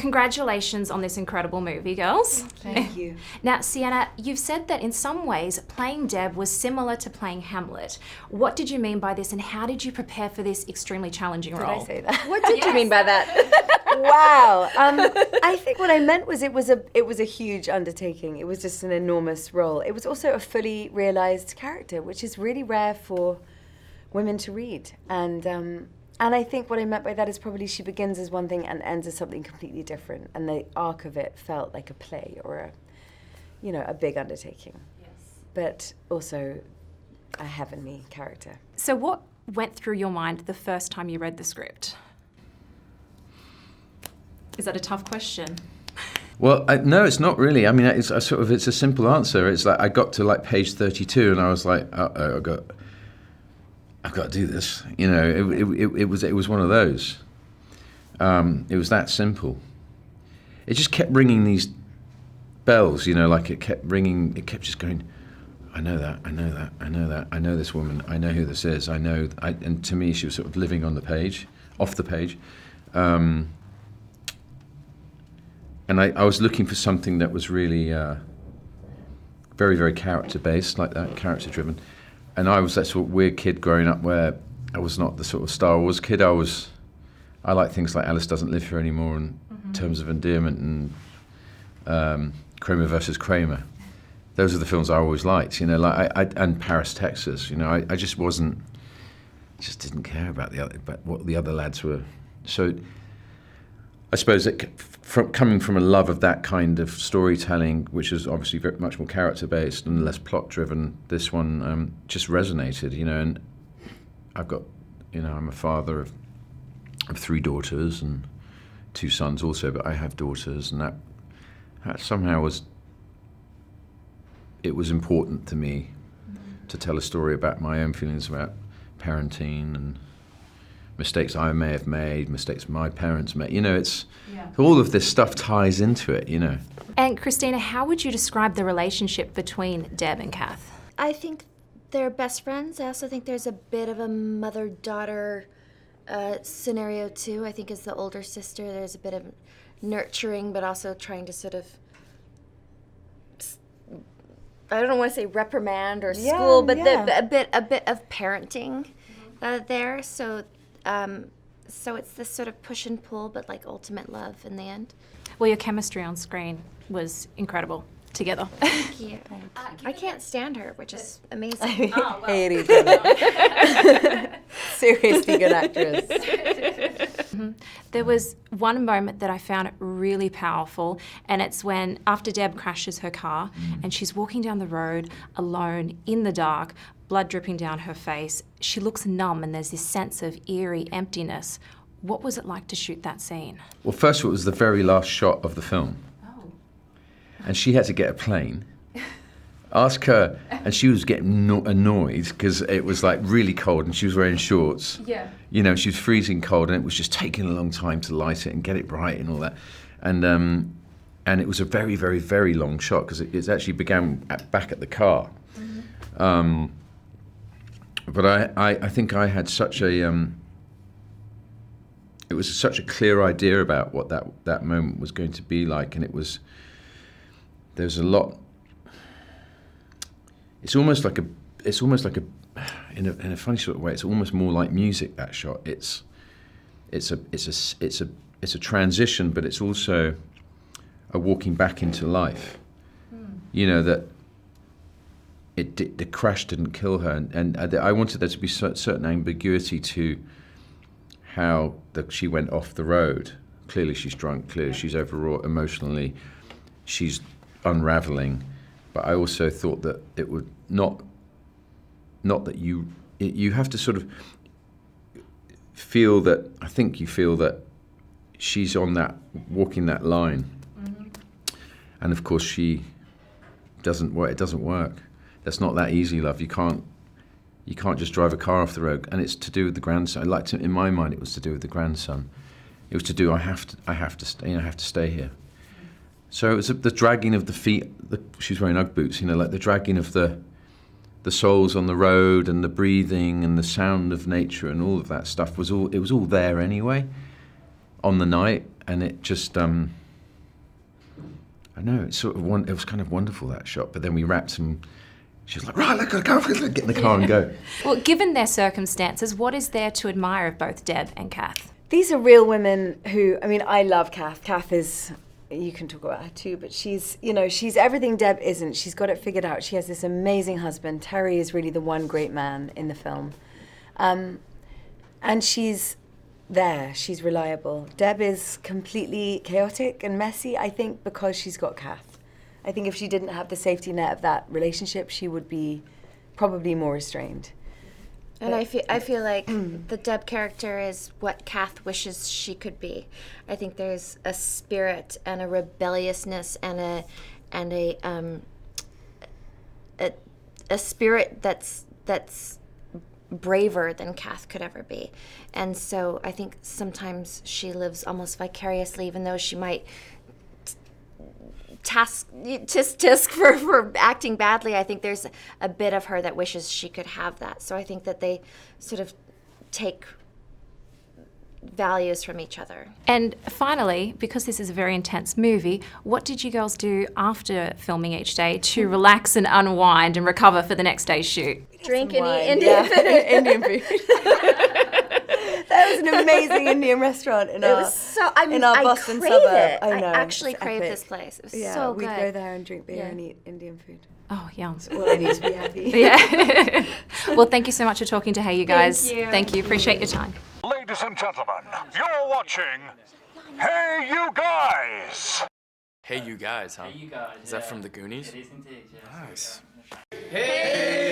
congratulations on this incredible movie, girls. Thank you. Now, Sienna, you've said that in some ways playing Deb was similar to playing Hamlet. What did you mean by this, and how did you prepare for this extremely challenging role? Did I say that? What did you mean by that? Wow. I think what I meant was it was a huge undertaking. It was just an enormous role. It was also a fully realised character, which is really rare for women to read. And I think what I meant by that is probably she begins as one thing and ends as something completely different. And the arc of it felt like a play or a big undertaking. Yes. But also a heavenly character. So what went through your mind the first time you read the script? Is that a tough question? Well, no, it's not really. I mean, it's a simple answer. It's like I got to like page 32 and I was like, I've got to do this. It was one of those. It was that simple. It just kept ringing these bells, like it kept ringing. It kept just going, I know that, I know that, I know that, I know this woman, I know who this is, and to me she was sort of living on the page, off the page. And I was looking for something that was really very, very character-based, like that, character-driven. And I was that sort of weird kid growing up where I was not the sort of Star Wars kid. I like things like Alice Doesn't Live Here Anymore in terms of endearment and Kramer versus Kramer. Those are the films I always liked, and Paris, Texas. I just didn't care about what the other lads were. So I suppose coming from a love of that kind of storytelling, which is obviously very much more character-based and less plot-driven, this one just resonated, and I've got, I'm a father of 3 daughters and 2 sons also, but I have daughters, and that somehow it was important to me to tell a story about my own feelings about parenting and mistakes I may have made, mistakes my parents made. All of this stuff ties into it, And Christina, how would you describe the relationship between Deb and Kath? I think they're best friends. I also think there's a bit of a mother-daughter scenario too. I think as the older sister, there's a bit of nurturing, but also trying to sort of, I don't want to say reprimand or school, but a bit of parenting there. So it's this sort of push and pull, but like ultimate love in the end. Well, your chemistry on screen was incredible together. Thank you. I can't stand her, which is amazing. Hate each other. Seriously good actress. There was one moment that I found really powerful, and it's when after Deb crashes her car and she's walking down the road alone in the dark, blood dripping down her face. She looks numb and there's this sense of eerie emptiness. What was it like to shoot that scene? Well, first of all, it was the very last shot of the film. Oh. And she had to get a plane. Ask her, and she was getting annoyed because it was like really cold and she was wearing shorts. Yeah. She was freezing cold and it was just taking a long time to light it and get it bright and all that. And it was a very, very, very long shot because it actually began back at the car. But I think I had such a it was such a clear idea about what that moment was going to be like, and there's a lot. It's almost like a in a funny sort of way. It's almost more like music. That shot. It's a transition, but it's also a walking back into life. That. The crash didn't kill her, and I wanted there to be certain ambiguity to how she went off the road. Clearly she's drunk, clearly she's overwrought emotionally, she's unraveling, but I also thought that it would not that you have to sort of feel that, I think you feel that she's on that, walking that line. And of course it doesn't work. That's not that easy, love. You can't just drive a car off the road, and it's to do with the grandson. In my mind, it was to do with the grandson. It was to do. I have to stay here. So it was the dragging of the feet. She's wearing UGG boots, like the dragging of the soles on the road, and the breathing, and the sound of nature, and all of that stuff was all. It was all there anyway. on the night, and it just, I know, it was kind of wonderful, that shot. But then we wrapped and she was like, right, let's go, get in the car and go. Well, given their circumstances, what is there to admire of both Deb and Kath? These are real women who, I mean, I love Kath. Kath is, you can talk about her too, but she's everything Deb isn't. She's got it figured out. She has this amazing husband. Terry is really the one great man in the film. And she's there, she's reliable. Deb is completely chaotic and messy, I think, because she's got Kath. I think if she didn't have the safety net of that relationship, she would be probably more restrained. And I feel like the Deb character is what Kath wishes she could be. I think there's a spirit and a rebelliousness and a spirit that's braver than Kath could ever be. And so I think sometimes she lives almost vicariously, even though she might tisk for acting badly. I think there's a bit of her that wishes she could have that. So I think that they sort of take values from each other. And finally, because this is a very intense movie, what did you girls do after filming each day to relax and unwind and recover for the next day's shoot? Drink and wine, eat Indian food. Indian food. That was an amazing Indian restaurant in our Boston crave suburb. it. I know. I actually it's crave epic. this place. It was Yeah, so we'd good. go there and drink beer and eat Indian food. Oh, yum. All I need to be happy. Yeah. Well, thank you so much for talking to Hey You Guys. Thank you. Appreciate your time. Ladies and gentlemen, you're watching Hey You Guys! Hey You Guys, huh? Hey You Guys. Is that from the Goonies? It is indeed, yes. Nice. Hey